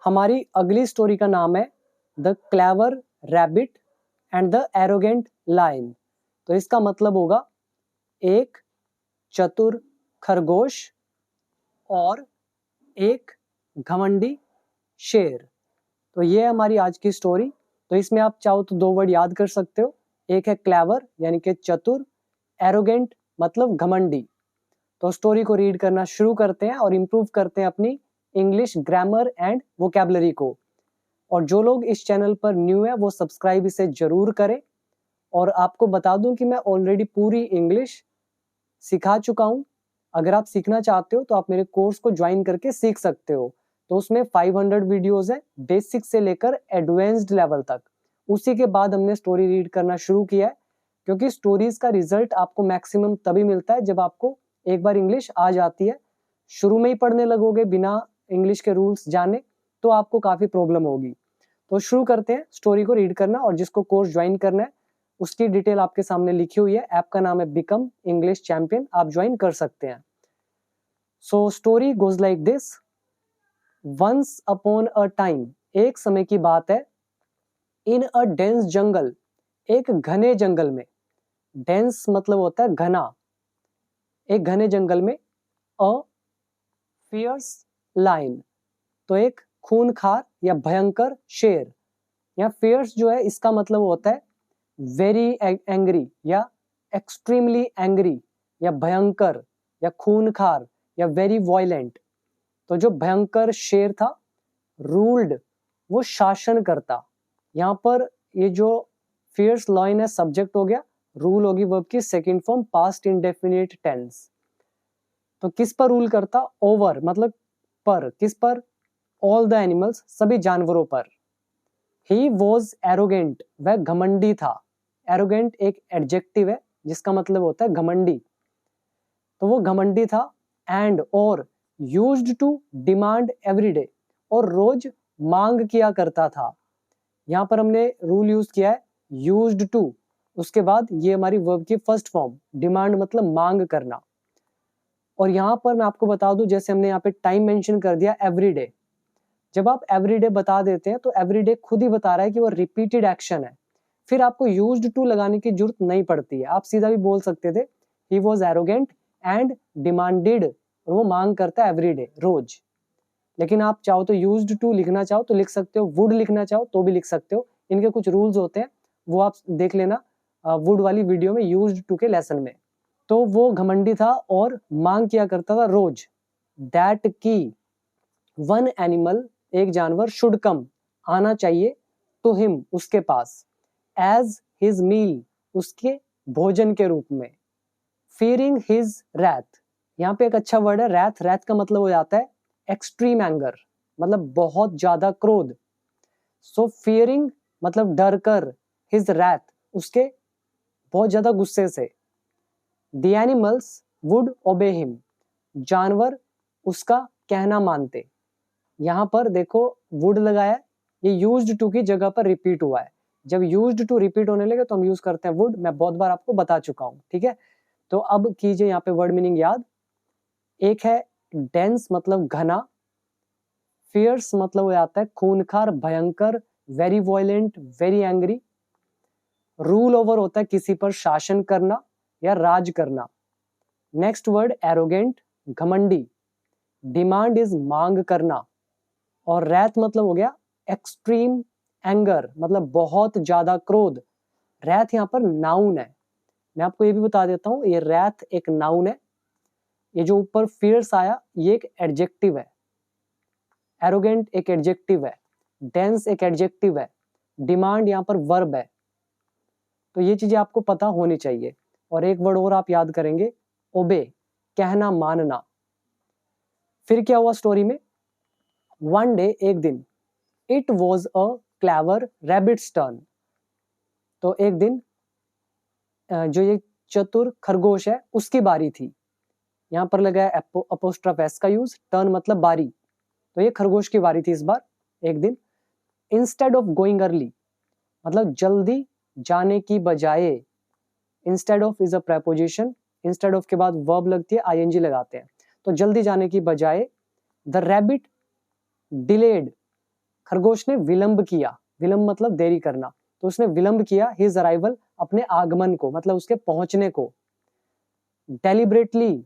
हमारी अगली स्टोरी का नाम है the clever rabbit and the arrogant lion. तो इसका मतलब होगा एक चतुर खरगोश और एक घमंडी शेर। तो ये है हमारी आज की स्टोरी। तो इसमें आप चाहो तो 2 वर्ड याद कर सकते हो, एक है क्लेवर यानी कि चतुर, एरोगेंट मतलब घमंडी। तो स्टोरी को रीड करना शुरू करते हैं और इम्प्रूव करते हैं अपनी इंग्लिश ग्रामर एंड वोकैबुलरी को। और जो लोग इस चैनल पर न्यू है वो सब्सक्राइब इसे जरूर करें। और आपको बता दूं कि मैं ऑलरेडी पूरी इंग्लिश सिखा चुका हूं। अगर आप सीखना चाहते हो तो आप मेरे कोर्स को ज्वाइन करके सीख सकते हो। तो उसमें 500 वीडियोस है, बेसिक से लेकर एडवांस्ड लेवल तक। उसी के बाद हमने स्टोरी रीड करना शुरू किया है, क्योंकि स्टोरीज का रिजल्ट आपको मैक्सिमम तभी मिलता है जब आपको एक बार इंग्लिश आ जाती है। शुरू में ही पढ़ने लगोगे बिना इंग्लिश के रूल्स जाने तो आपको काफी प्रॉब्लम होगी। तो शुरू करते हैं स्टोरी को रीड करना। और जिसको कोर्स ज्वाइन करना है उसकी डिटेल आपके सामने लिखी हुई है। ऐप का नाम है बिकम इंग्लिश चैंपियन, आप ज्वाइन कर सकते हैं। So story goes like this. Once upon a time, एक समय की बात है, इन अ डेंस जंगल, एक घने जंगल में। डेंस मतलब होता है घना। एक घने जंगल में अ फियर्स लायन, तो एक खूनखार या भयंकर शेर। या फियर्स जो है इसका मतलब होता है वेरी एंग्री या एक्सट्रीमली एंग्री या भयंकर या खूनखार या वेरी वायलेंट। तो जो भयंकर शेर था, रूल्ड वो शासन करता। यहाँ पर ये जो फियर्स लाइन है सब्जेक्ट हो गया, रूल होगी वर्ब की second form past indefinite tense. तो किस पर रूल करता? ओवर मतलब पर, किस पर? ऑल द एनिमल्स, सभी जानवरों पर। ही वॉज एरोगेंट, वह घमंडी था। एरोगेंट एक एडजेक्टिव है जिसका मतलब होता है घमंडी। तो वो घमंडी था। एंड और यूज्ड टू डिमांड एवरीडे, और रोज मांग किया करता था। यहाँ पर हमने रूल यूज किया है यूज्ड टू, उसके बाद ये हमारी वर्ब की फर्स्ट फॉर्म, डिमांड मतलब मांग करना। और यहाँ पर मैं आपको बता दूं, जैसे हमने यहाँ पे टाइम मेंशन कर दिया एवरीडे। जब आप एवरीडे बता देते हैं तो एवरीडे खुद ही बता रहा है कि वो रिपीटेड एक्शन है, फिर आपको यूज्ड टू लगाने की जरूरत नहीं पड़ती है। आप सीधा भी बोल सकते थे he was arrogant and demanded, और वो मांग करता है एवरीडे, रोज। लेकिन आप चाहो तो यूज्ड टू लिखना चाहो तो लिख सकते हो, वुड लिखना चाहो तो भी लिख सकते हो। इनके कुछ रूल्स होते हैं, वो आप देख लेना वुड वाली वीडियो में, यूज्ड टू के लेसन में। तो वो घमंडी था और मांग किया करता था रोज, दैट की वन एनिमल एक जानवर, शुड कम आना चाहिए, टू हिम उसके पास, एज हिज मील उसके भोजन के रूप में, फियरिंग हिज रैथ। यहाँ पे एक अच्छा वर्ड है रैथ। रैथ का मतलब हो जाता है एक्सट्रीम एंगर, मतलब बहुत ज्यादा क्रोध। सो फियरिंग मतलब डर कर, हिज रैथ उसके बहुत ज्यादा गुस्से से। द एनिमल्स वुड ओबे हिम, जानवर उसका कहना मानते। यहाँ पर देखो वुड लगाया, ये यूज्ड टू की जगह पर रिपीट हुआ है। जब यूज्ड टू रिपीट होने लगे तो हम यूज करते हैं वुड। मैं बहुत बार आपको बता चुका हूँ, ठीक है। तो अब कीजिए यहाँ पे वर्ड मीनिंग याद। एक है डेंस मतलब घना, फियर्स मतलब हो जाता है खूनखार, भयंकर, very violent, very angry. Rule over होता है किसी पर शासन करना या राज करना। नेक्स्ट वर्ड एरोगेंट घमंडी, डिमांड इज मांग करना। और रैथ मतलब हो गया एक्सट्रीम एंगर, मतलब बहुत ज्यादा क्रोध। रैथ यहाँ पर नाउन है। मैं आपको ये भी बता देता हूँ, ये रैथ एक नाउन है। ये जो ऊपर फियर्स आया ये एक एडजेक्टिव है, एरोगेंट एक एडजेक्टिव है, डेंस एक एडजेक्टिव है, डिमांड यहाँ पर वर्ब है। तो ये चीजें आपको पता होनी चाहिए। और एक वर्ड और आप याद करेंगे, ओबे, कहना मानना। फिर क्या हुआ स्टोरी में? वन डे एक दिन, it was a clever rabbits turn. तो एक दिन जो ये चतुर खरगोश है उसकी बारी थी। यहाँ पर लगा है अपोस्ट्रोफ एस का यूज, टर्न मतलब बारी। तो ये खरगोश की बारी थी इस बार, एक दिन। इंस्टेड ऑफ गोइंग अर्ली मतलब जल्दी जाने की बजाय। Instead of is a preposition, instead of के बाद वर्ब लगती है, आईएनजी लगाते हैं। तो जल्दी जाने की बजाय द रैबिट डिलेड, खरगोश ने विलंब किया, विलंब मतलब देरी करना, तो उसने विलंब किया हिज अराइवल, अपने आगमन को मतलब उसके पहुंचने को। डेलिबरेटली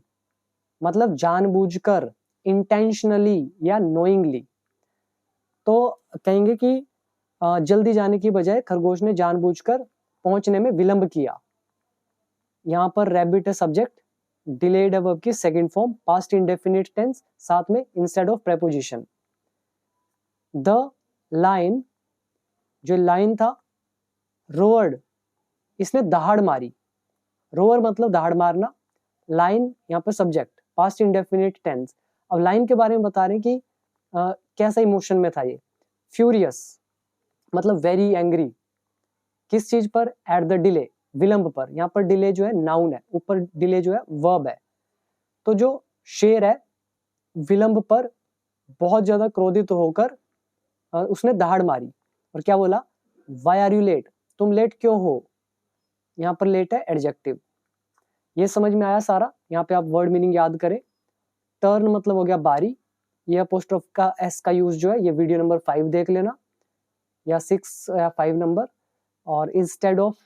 मतलब जानबूझकर, इंटेंशनली या नोइंगली। तो कहेंगे कि जल्दी जाने की बजाय खरगोश ने जानबूझकर पहुंचने में विलंब किया। यहाँ पर रैबिट है सब्जेक्ट, डिलेड है वर्ब की second form, past indefinite tense, साथ में instead of preposition. The lion, जो लाइन था, रोअर्ड, इसने दहाड़ मारी। रोअर मतलब दहाड़ मारना, लाइन यहाँ पर सब्जेक्ट, पास्ट इंडेफिनिट टेंस। अब लाइन के बारे में बता रहे हैं कि कैसा इमोशन में था ये। फ्यूरियस मतलब वेरी एंग्री, किस चीज पर? एट द डिले, विलंब पर। यहाँ पर डिले जो है नाउन है, ऊपर डिले जो है वर्ब है। तो जो शेर है विलंब पर बहुत ज्यादा क्रोधित होकर उसने दहाड़ मारी और क्या बोला? वाई आर यू लेट, तुम लेट क्यों हो? यहाँ पर लेट है एडजेक्टिव। ये समझ में आया सारा? यहाँ पे आप वर्ड मीनिंग याद करें। टर्न मतलब हो गया बारी, ये अपोस्ट्रोफ का एस का यूज जो है ये वीडियो नंबर 5 देख लेना, या 6 या 5 नंबर। और इंस्टेड ऑफ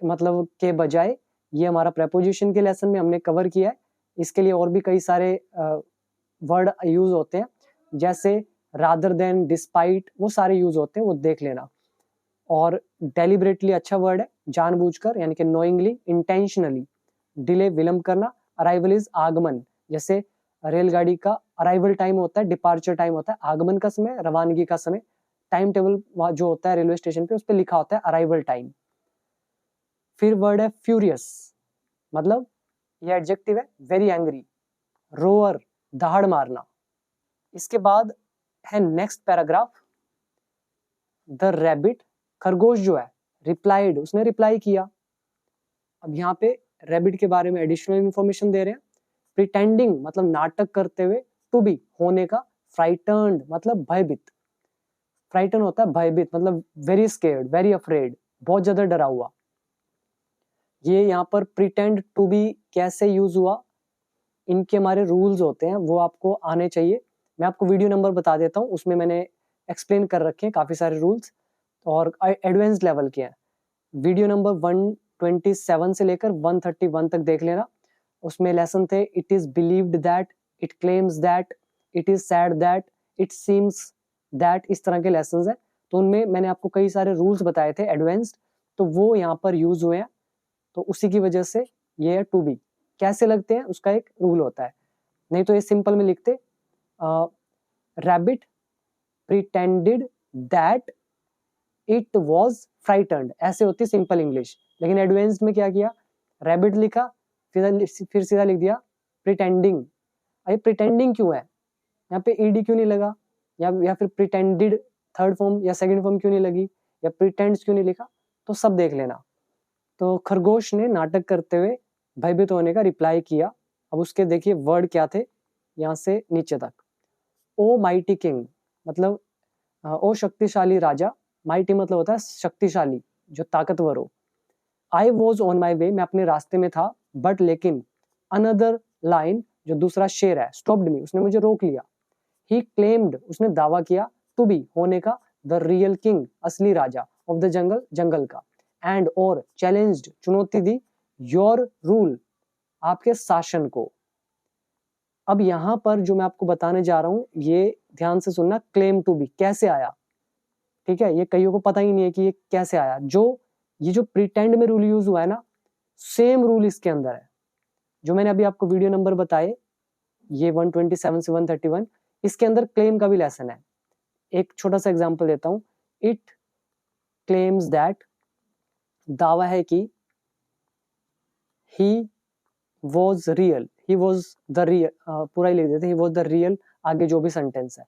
मतलब के बजाय, ये हमारा प्रेपोजिशन के लेसन में हमने कवर किया है। इसके लिए और भी कई सारे वर्ड यूज होते हैं, जैसे रादर देन, डिस्पाइट, वो सारे यूज होते हैं, वो देख लेना। और डेलिबरेटली अच्छा वर्ड है, जानबूझकर यानी कि नोइंगली, इंटेंशनली, डिले विलंब करना, अराइवल इज आगमन, जैसे रेलगाड़ी का अराइवल टाइम होता है, डिपार्चर टाइम होता है, आगमन का समय, रवानगी का समय। टाइम टेबल जो होता है रेलवे स्टेशन पे उस पर लिखा होता है अराइवल टाइम। फिर वर्ड है फ्यूरियस, मतलब ये एडजेक्टिव है, वेरी एंग्री। रोअर दहाड़ मारना। इसके बाद है नेक्स्ट पैराग्राफ, द रैबिट, खरगोश जो है, रिप्लाइड, उसने रिप्लाई किया। अब यहाँ पे रैबिट के बारे में एडिशनल इंफॉर्मेशन दे रहे हैं। प्रिटेंडिंग मतलब नाटक करते हुए, टू बी होने का, फ्राइटन्ड मतलब भयभीत, फ्राइटन होता है भयभीत, मतलब वेरी स्केर्ड, वेरी अफ्रेड, बहुत ज्यादा डरा हुआ। ये यहाँ पर प्रिटेंड टू बी कैसे यूज हुआ, इनके हमारे रूल्स होते हैं, वो आपको आने चाहिए। मैं आपको वीडियो नंबर बता देता हूँ, उसमें मैंने एक्सप्लेन कर रखे हैं काफी सारे रूल्स, और एडवांस लेवल के हैं। वीडियो नंबर 127 से लेकर 131 तक देख लेना। उसमें लेसन थे, it is believed that, it claims that, it is sad that, it seems that, इस तरह के लेसन है। तो उनमें मैंने आपको कई सारे रूल्स बताए थे एडवांस्ड, तो वो यहाँ पर यूज हुए हैं। तो उसी की वजह से ये है टू बी कैसे लगते हैं, उसका एक रूल होता है, नहीं तो ये सिंपल में लिखते rabbit pretended that it was frightened, ऐसे होती सिंपल इंग्लिश। लेकिन एडवांस्ड में क्या किया, रैबिट लिखा, फिर सीधा लिख दिया प्रिटेंडिंग। अरे प्रिटेंडिंग क्यों है, यहाँ पे ईडी क्यों नहीं लगा, या फिर प्रिटेंडेड थर्ड फॉर्म या सेकंड फॉर्म क्यों नहीं लगी, या प्रिटेंड्स क्यों नहीं लिखा, तो सब देख लेना। तो खरगोश ने नाटक करते हुए भयभीत होने का रिप्लाई किया। अब उसके देखिए वर्ड क्या थे, यहाँ से नीचे तक। ओ माइटी किंग मतलब ओ शक्तिशाली राजा, माइटी मतलब होता है शक्तिशाली, जो ताकतवर हो। आई वॉज ऑन माई वे, मैं अपने रास्ते में था, बट लेकिन, अनदर लाइन जो दूसरा शेर है, स्टॉप्ड मी, उसने मुझे रोक लिया। ही क्लेम्ड, उसने दावा किया, टू बी होने का, द रियल किंग, असली राजा, ऑफ द जंगल, जंगल का, एंड और चैलेंज्ड, चुनौती दी, योर रूल, आपके शासन को। अब यहाँ पर जो मैं आपको बताने जा रहा हूँ, ये ध्यान से सुनना, क्लेम टू बी कैसे आया, ठीक है, ये कईयों को पता ही नहीं है कि ये कैसे आया। ये जो प्रिटेंड में रूल यूज हुआ है ना, सेम रूल इसके अंदर है, जो मैंने अभी आपको वीडियो नंबर बताए, ये 127 से 131, इसके अंदर क्लेम का भी लेसन है। एक छोटा सा एग्जांपल देता हूं, इट क्लेम्स दैट, दावा है कि, he was real, he was the real, पूरा ही लिख देते, ही वॉज द रियल, आगे जो भी सेंटेंस है।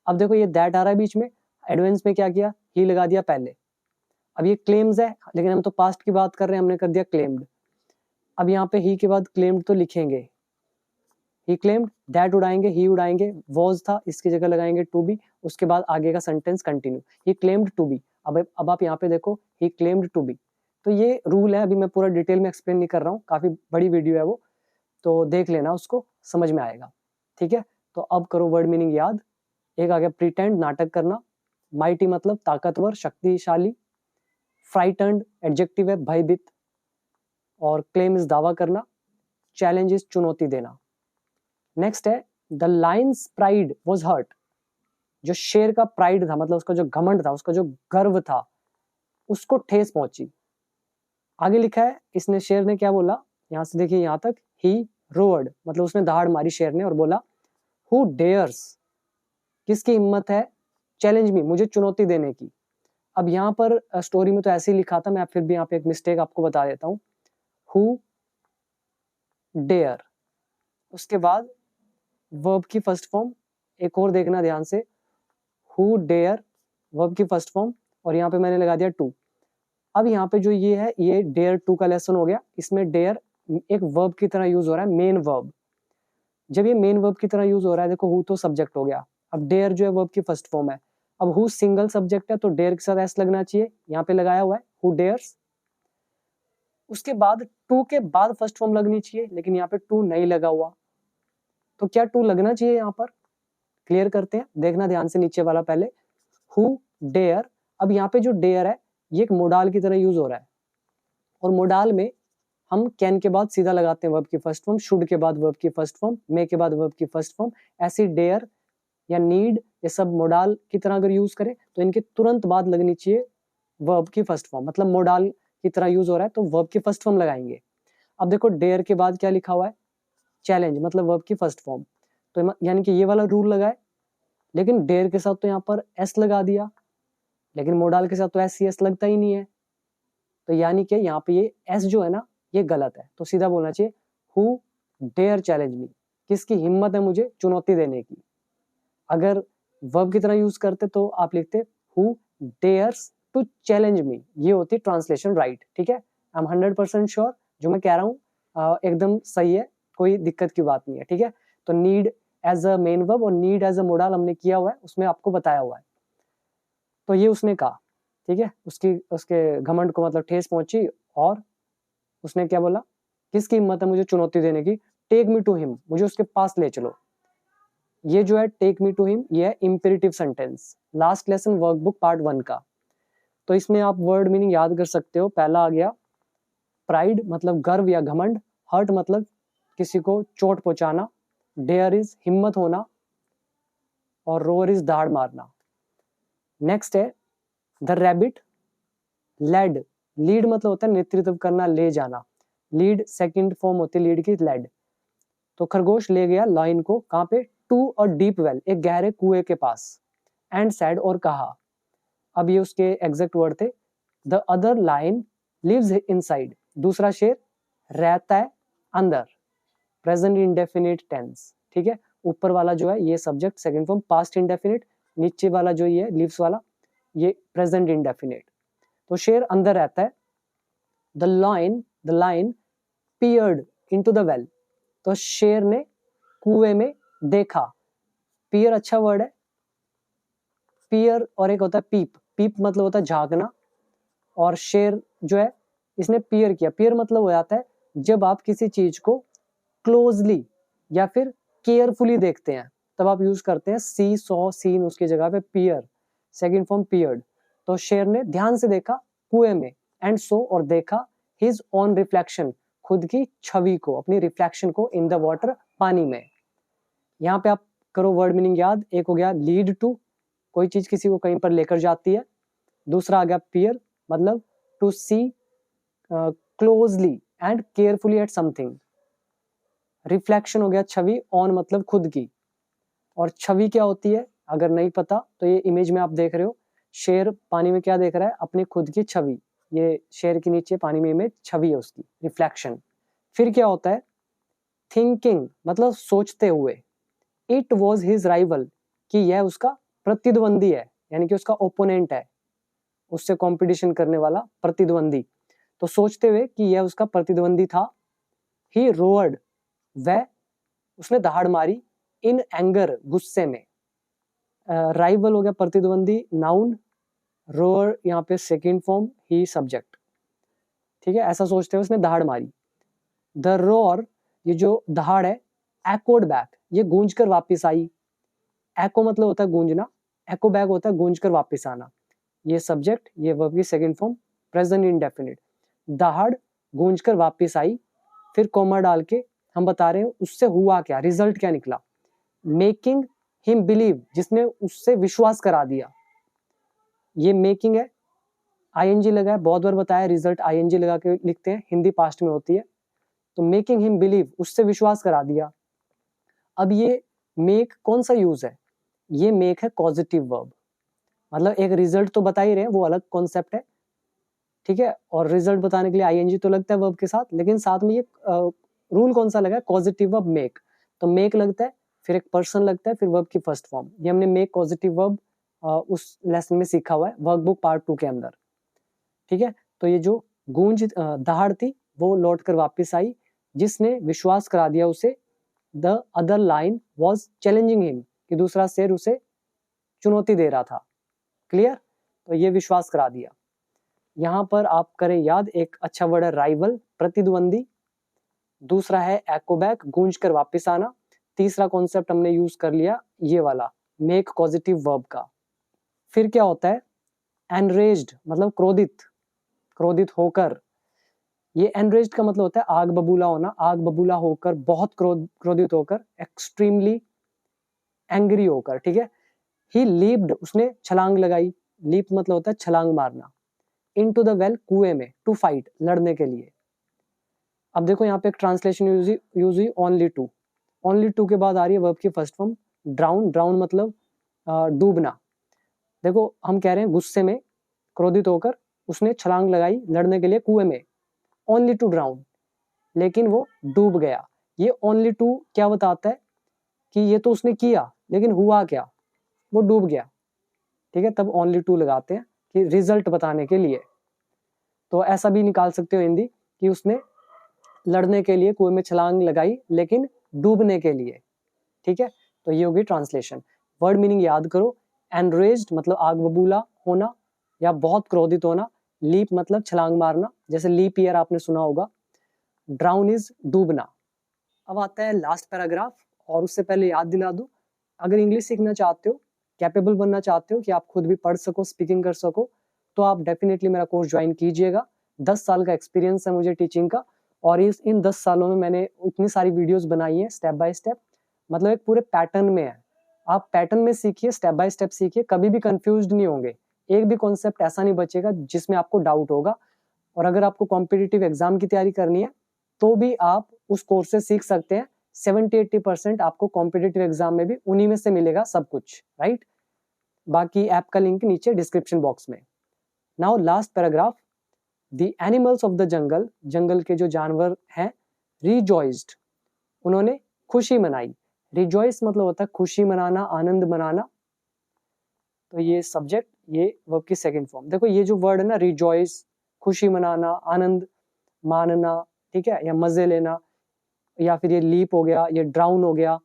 अब देखो ये दैट आ रहा है बीच में, एडवांस में क्या किया, ही लगा दिया पहले। अब ये क्लेम्स है, लेकिन हम तो पास्ट की बात कर रहे हैं, हमने कर दिया क्लेम्ड। अब यहाँ पे ही के बाद क्लेम्ड तो लिखेंगे, ही क्लेम्ड, दैट उड़ाएंगे, ही उड़ाएंगे, वॉज था, इसकी जगह लगाएंगे टू बी, उसके बाद आगे का sentence continue, he claimed to be. अब आप यहाँ पे देखो, ही क्लेम्ड टू बी। तो ये रूल है, अभी मैं पूरा डिटेल में एक्सप्लेन नहीं कर रहा हूँ, काफी बड़ी वीडियो है वो, तो देख लेना, उसको समझ में आएगा, ठीक है। तो अब करो वर्ड मीनिंग याद। एक आ गया प्रिटेंड, नाटक करना, माइटी मतलब ताकतवर, शक्तिशाली, फ्राइटन्ड एडजेक्टिव है, भयभीत, और क्लेम इज दावा करना, चैलेंज इज चुनौती देना। नेक्स्ट है the lion's pride was hurt, जो शेर का प्राइड था मतलब उसका जो घमंड था, उसका जो गर्व था, उसको ठेस पहुंची। आगे लिखा है इसने, शेर ने क्या बोला, यहां से देखिए यहां तक, ही रोअर्ड मतलब उसने दहाड़ मारी शेर ने और बोला हु डेयर्स, किसकी हिम्मत है, चैलेंज मी, मुझे चुनौती देने की। अब यहाँ पर स्टोरी में तो ऐसे ही लिखा था, मैं फिर भी यहाँ पे एक मिस्टेक आपको बता देता हूँ, हु डेयर, उसके बाद वर्ब की फर्स्ट फॉर्म, एक और देखना ध्यान से, हु डेयर वर्ब की फर्स्ट फॉर्म, और यहाँ पे मैंने लगा दिया टू। अब यहाँ पे जो ये है, ये डेयर टू का लेसन हो गया। इसमें डेयर एक वर्ब की तरह यूज हो रहा है, मेन वर्ब। जब ये मेन वर्ब की तरह यूज हो रहा है, देखो हु तो सब्जेक्ट हो गया, अब डेयर जो है वर्ब की फर्स्ट फॉर्म है। अब हु सिंगल सब्जेक्ट है तो डेयर के साथ एस लगना चाहिए, यहाँ पे लगाया हुआ है हु डेयर्स। उसके बाद टू के बाद फर्स्ट फॉर्म लगनी चाहिए, लेकिन यहाँ पे टू नहीं लगा हुआ, तो क्या टू लगना चाहिए यहाँ पर, क्लियर करते हैं, देखना ध्यान से नीचे वाला पहले, हु डेयर। अब यहाँ पे जो डेयर है ये एक मोडाल की तरह यूज हो रहा है, और मोडाल में हम कैन के बाद सीधा लगाते हैं वर्ब की फर्स्ट फॉर्म, शुड के बाद वर्ब की फर्स्ट फॉर्म, मे के बाद वर्ब की फर्स्ट फॉर्म। ऐसी डेयर या नीड ये सब मोडाल की तरह अगर यूज करें तो इनके तुरंत बाद लगनी चाहिए वर्ब की फर्स्ट फॉर्म, मतलब मोडाल की तरह यूज हो रहा है तो वर्ब की फर्स्ट फॉर्म लगाएंगे। अब देखो डेयर के बाद क्या लिखा हुआ है, चैलेंज मतलब वर्ब की फर्स्ट फॉर्म, तो यानी कि ये वाला रूल लगा है, लेकिन डेयर के साथ तो यहाँ पर एस लगा दिया, लेकिन मोडाल के साथ तो एस सी एस लगता ही नहीं है, तो यानी कि यहाँ पे ये एस जो है ना ये गलत है, तो सीधा बोलना चाहिए हु डेयर चैलेंज मी, किसकी हिम्मत है मुझे चुनौती देने की। अगर वर्ब की तरह यूज करते तो आप लिखते who dares to challenge me, ये होती ट्रांसलेशन राइट, ठीक है। आई एम 100% श्योर जो मैं कह रहा हूँ एकदम सही है, कोई दिक्कत की बात नहीं है, ठीक है। तो need as a main verb और नीड एज अ मोडाल हमने किया हुआ है, उसमें आपको बताया हुआ है। तो ये उसने कहा, ठीक है, उसके घमंड को मतलब ठेस पहुंची, और उसने क्या बोला, किसकी हिम्मत है मुझे चुनौती देने की, टेक मी टू हिम, मुझे उसके पास ले चलो। ये जो है टेक मी टू हिम, ये है imperative sentence, last lesson workbook part 1 का। तो इसमें आप वर्ड मीनिंग याद कर सकते हो। पहला आ गया प्राइड मतलब गर्व या घमंड, हर्ट मतलब किसी को चोट पहुंचाना, डेयर इज हिम्मत होना, और रोअर इज दहाड़ मारना। नेक्स्ट है द रैबिट लेड, लीड मतलब होता है नेतृत्व करना, ले जाना, लीड सेकंड फॉर्म होती है लीड की, लेड। तो खरगोश ले गया लाइन को, कहाँ पे, टू अ डीप वेल, एक गहरे कुएं के पास, एंड सैड और कहा, अब ये उसके एग्जैक्ट वर्ड थे, the other lion lives inside, दूसरा शेर रहता है अंदर, प्रेजेंट इंडेफिनिट टेंस, ठीक है। ऊपर वाला जो है ये subject second form past indefinite, नीचे वाला जो ये लिव्स वाला ये प्रेजेंट इंडेफिनिट। तो शेर अंदर रहता है, the line peered into the well, तो शेर ने कुएं में देखा, पियर अच्छा वर्ड है, पियर और एक होता है पीप, पीप मतलब होता है झांकना, और शेर जो है इसने पियर किया, पियर मतलब हो जाता है जब आप किसी चीज को क्लोजली या फिर केयरफुली देखते हैं तब आप यूज करते हैं सी सॉ सीन, उसकी जगह पे पियर, सेकंड फॉर्म पियर्ड। तो शेर ने ध्यान से देखा कुएं में, एंड सो और देखा, हिज ऑन रिफ्लेक्शन, खुद की छवि को, अपनी रिफ्लेक्शन को, इन द वाटर पानी में। यहाँ पे आप करो वर्ड मीनिंग याद, एक हो गया लीड टू, कोई चीज किसी को कहीं पर लेकर जाती है, दूसरा आ गया पियर मतलब to see closely and carefully at something, reflection हो गया छवि, ऑन मतलब खुद की, और छवि क्या होती है अगर नहीं पता तो ये इमेज में आप देख रहे हो, शेर पानी में क्या देख रहा है, अपनी खुद की छवि, ये शेर के नीचे पानी में इमेज छवि है उसकी, रिफ्लेक्शन। फिर क्या होता है थिंकिंग मतलब सोचते हुए, इट वॉज हिज राइवल, कि यह उसका प्रतिद्वंदी है, यानी कि उसका ओपोनेंट है, उससे कंपटीशन करने वाला प्रतिद्वंदी, तो सोचते हुए कि यह उसका प्रतिद्वंदी था, ही रोअर्ड, वह उसने दहाड़ मारी, इन एंगर गुस्से में, राइवल हो गया प्रतिद्वंदी नाउन, रोअर यहाँ पे सेकंड फॉर्म, ही सब्जेक्ट, ठीक है। ऐसा सोचते हुए उसने दहाड़ मारी। द रोअर ये जो दहाड़ है, एकोड बैक ये गूंज कर वापिस आई, एको मतलब होता है गूंजना, एको बैक होता है गूंज कर वापस आना। ये सब्जेक्ट, ये वर्ब की सेकंड फॉर्म प्रेजेंट इंडेफिनिट। दहाड़ गूंज कर वापस आई, फिर कोमा डाल के हम बता रहे हैं उससे हुआ क्या, रिजल्ट क्या निकला। मेकिंग हिम बिलीव, जिसने उससे विश्वास करा दिया, ये मेकिंग है, आईएनजी लगा है, बहुत बार बताया रिजल्ट आईएनजी लगा के लिखते हैं, हिंदी पास्ट में होती है। तो मेकिंग हिम बिलीव, उससे विश्वास करा दिया। अब ये मेक कौन सा यूज है, ये मेक है कॉजेटिव वर्ब, मतलब एक रिजल्ट तो बता ही रहे हैं, वो अलग कॉन्सेप्ट है, ठीक है, और रिजल्ट बताने के लिए आईएनजी तो लगता है वर्ब के साथ, लेकिन साथ में ये रूल कौन सा लगा है, पॉजिटिव वर्ब मेक। तो मेक लगता है, फिर एक पर्सन लगता है, फिर वर्ब की फर्स्ट फॉर्म। ये हमने मेक पॉजिटिव वर्ब उस लेसन में सीखा हुआ है वर्कबुक पार्ट 2 के अंदर, ठीक है। तो ये जो गूंज दहाड़ थी वो लौट कर वापिस आई, जिसने विश्वास करा दिया उसे, the other line was challenging him, कि दूसरा शेर उसे चुनौती दे रहा था। क्लियर, तो ये विश्वास करा दिया। यहाँ पर आप करें याद, एक अच्छा वर्ड है राइवल, प्रतिद्वंदी, दूसरा है एक्ोबैक, गूंज कर वापिस आना, तीसरा कॉन्सेप्ट हमने यूज कर लिया ये वाला मेक पॉजिटिव वर्ब का। फिर क्या होता है, एनरेज्ड मतलब क्रोधित, क्रोधित होकर। ये एनरेज्ड का मतलब होता है आग बबूला होना, आग बबूला होकर, बहुत क्रोधित होकर, एक्सट्रीमली एंग्री होकर, ठीक है। ही लीप्ड, उसने छलांग लगाई, लीप मतलब होता है छलांग मारना, इनटू द वेल, कुएं में, टू फाइट, लड़ने के लिए। अब देखो यहाँ पे एक ट्रांसलेशन यूज हुई ओनली टू, ओनली टू के बाद आ रही है वर्ब की फर्स्ट फॉर्म ड्राउन, ड्राउन मतलब डूबना। देखो हम कह रहे हैं गुस्से में क्रोधित होकर उसने छलांग लगाई लड़ने के लिए कुएं में, ओनली टू ड्राउन, लेकिन वो डूब गया। ये ओनली टू क्या बताता है कि ये तो उसने किया लेकिन हुआ क्या, वो डूब गया, ठीक है। तब ओनली टू लगाते हैं कि रिजल्ट बताने के लिए। तो ऐसा भी निकाल सकते हो हिंदी कि उसने लड़ने के लिए कुएं में छलांग लगाई लेकिन डूबने के लिए, ठीक है। तो ये होगी ट्रांसलेशन। वर्ड मीनिंग याद करो, एनरेज्ड मतलब आग बबूला होना या बहुत क्रोधित होना, लीप मतलब छलांग मारना, जैसे लीप ईयर आपने सुना होगा, ड्राउन इज डूबना। अब आता है लास्ट पैराग्राफ, और उससे पहले याद दिला दूं, अगर इंग्लिश सीखना चाहते हो, कैपेबल बनना चाहते हो कि आप खुद भी पढ़ सको, स्पीकिंग कर सको, तो आप डेफिनेटली मेरा कोर्स ज्वाइन कीजिएगा। 10 साल का एक्सपीरियंस है मुझे टीचिंग का, और इन 10 सालों में मैंने इतनी सारी वीडियोस बनाई है स्टेप बाय स्टेप, मतलब एक पूरे पैटर्न में है। आप पैटर्न में सीखिए, स्टेप बाय स्टेप सीखिए, कभी भी कंफ्यूज नहीं होंगे, एक भी कॉन्सेप्ट ऐसा नहीं बचेगा जिसमें आपको डाउट होगा। और अगर आपको कॉम्पिटिटिव एग्जाम की तैयारी करनी है तो भी आप उस कोर्स से सीख सकते हैं। 70-80% आपको कॉम्पिटिटिव एग्जाम में भी उन्हीं में से मिलेगा सब कुछ, राइट। बाकी ऐप का लिंक नीचे डिस्क्रिप्शन बॉक्स में। Now last paragraph, the animals of the jungle, जंगल के जो जानवर हैं, रिजॉइस्ड, उन्होंने खुशी मनाई। रिजॉइस मतलब होता है खुशी मनाना, आनंद मनाना। तो ये सब्जेक्ट, ये वर्ब की सेकंड फॉर्म। देखो ये जो वर्ड है ना, रिजॉइस, खुशी मनाना, आनंद मानना, ठीक है, या मजे लेना, या फिर ये लीप हो गया, ये ड्राउन हो गया,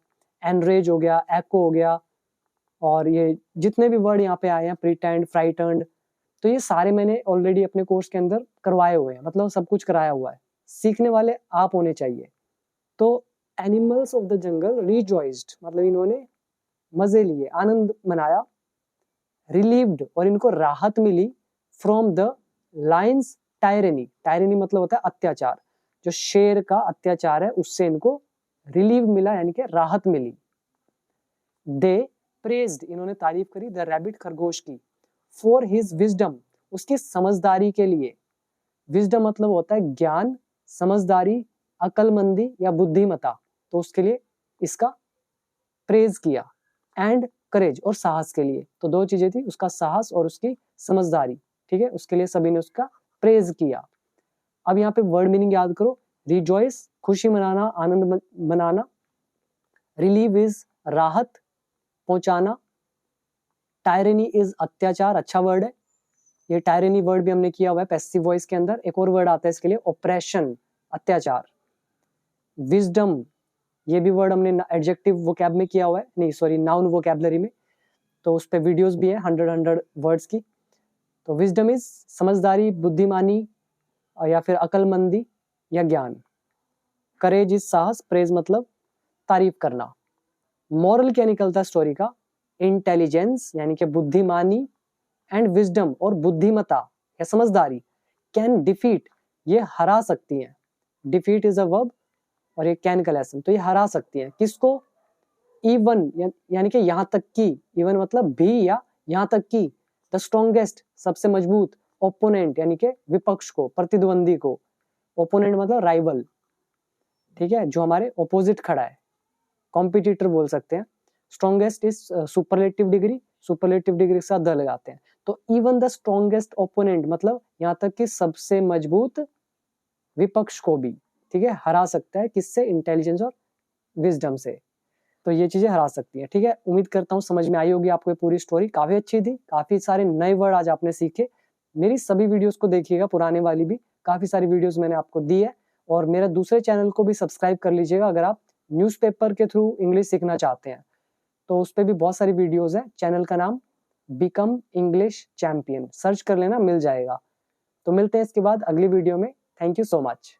एनरेज हो गया, एको हो गया, और ये जितने भी वर्ड यहाँ पे आए हैं, प्रिटेंड, फ्राइटन्ड, तो ये सारे मैंने ऑलरेडी अपने कोर्स के अंदर करवाए हुए हैं, मतलब सब कुछ कराया हुआ है। सीखने वाले आप होने चाहिए। तो animals of the jungle rejoiced मतलब इन्होंने मजे लिए, आनंद मनाया। रिलीव्ड और इनको राहत मिली from the lions tyranny, tyranny मतलब होता है अत्याचार, जो शेर का अत्याचार है उससे इनको रिलीव मिला, यानी कि राहत मिली। दे प्रेज्ड, इन्होंने तारीफ करी, द रैबिट, खरगोश की, फॉर हिज विजडम, उसकी समझदारी के लिए। विजडम मतलब होता है ज्ञान, समझदारी, अकलमंदी या बुद्धिमता, तो उसके लिए इसका प्रेज किया। एंड करेज, और साहस के लिए, तो दो चीजें थी, उसका साहस और उसकी समझदारी, ठीक है, उसके लिए सभी ने उसका प्रेज किया। अब यहाँ पे वर्ड मीनिंग याद करो, रिजॉइस खुशी मनाना, आनंद मनाना, रिलीव इज राहत पहुंचाना, टायरेनी इज अत्याचार, अच्छा वर्ड है, ये टायरेनी वर्ड भी हमने किया हुआ है पैसिव वॉइस के अंदर। एक और वर्ड आता है इसके लिए, ऑपरेशन, अत्याचार। विजडम, ये भी वर्ड हमने एडजेक्टिव वोकैब में किया हुआ है, नहीं सॉरी नाउन वोकैबलरी में, तो उस पे वीडियोस भी है 100 वर्ड्स की। तो विजडम इज समझदारी, बुद्धिमानी, या फिर अकलमंदी या ज्ञान। करेज इज साहस, प्रेज मतलब तारीफ करना। मॉरल क्या निकलता है स्टोरी का, इंटेलिजेंस यानी कि बुद्धिमानी, एंड विजडम और बुद्धिमता या समझदारी, कैन डिफीट ये हरा सकती हैं। डिफीट इज अ वर्ब और ये कैन का लेसन, तो ये हरा सकती हैं किसको? इवन यानी कि यहाँ तक की, इवन मतलब भी या यहाँ तक की, द स्ट्रॉन्गेस्ट सबसे मजबूत, ओपोनेंट यानी कि विपक्ष को, प्रतिद्वंदी को, ओपोनेंट मतलब राइवल, ठीक है, जो हमारे ऑपोजिट खड़ा है, कॉम्पिटिटर बोल सकते हैं। Strongest is superlative degree, superlative degree के साथ द लगाते हैं। तो इवन द स्ट्रॉन्गेस्ट ओपोनेंट मतलब यहाँ तक कि सबसे मजबूत विपक्ष को भी, ठीक है, हरा सकता है किससे? इंटेलिजेंस और विजडम से। तो ये चीजें हरा सकती हैं, ठीक है। उम्मीद करता हूँ समझ में आई होगी आपको ये पूरी स्टोरी, काफी अच्छी थी, काफी सारे नए वर्ड आज आपने सीखे। मेरी सभी वीडियोस को देखिएगा, पुराने वाली भी काफी सारी वीडियोस मैंने आपको दी है, और मेरे दूसरे चैनल को भी सब्सक्राइब कर लीजिएगा अगर आप न्यूज़पेपर के थ्रू इंग्लिश सीखना चाहते हैं, तो उस पर भी बहुत सारी वीडियोज है। चैनल का नाम बिकम इंग्लिश चैंपियन, सर्च कर लेना, मिल जाएगा। तो मिलते हैं इसके बाद अगली वीडियो में। Thank you so much.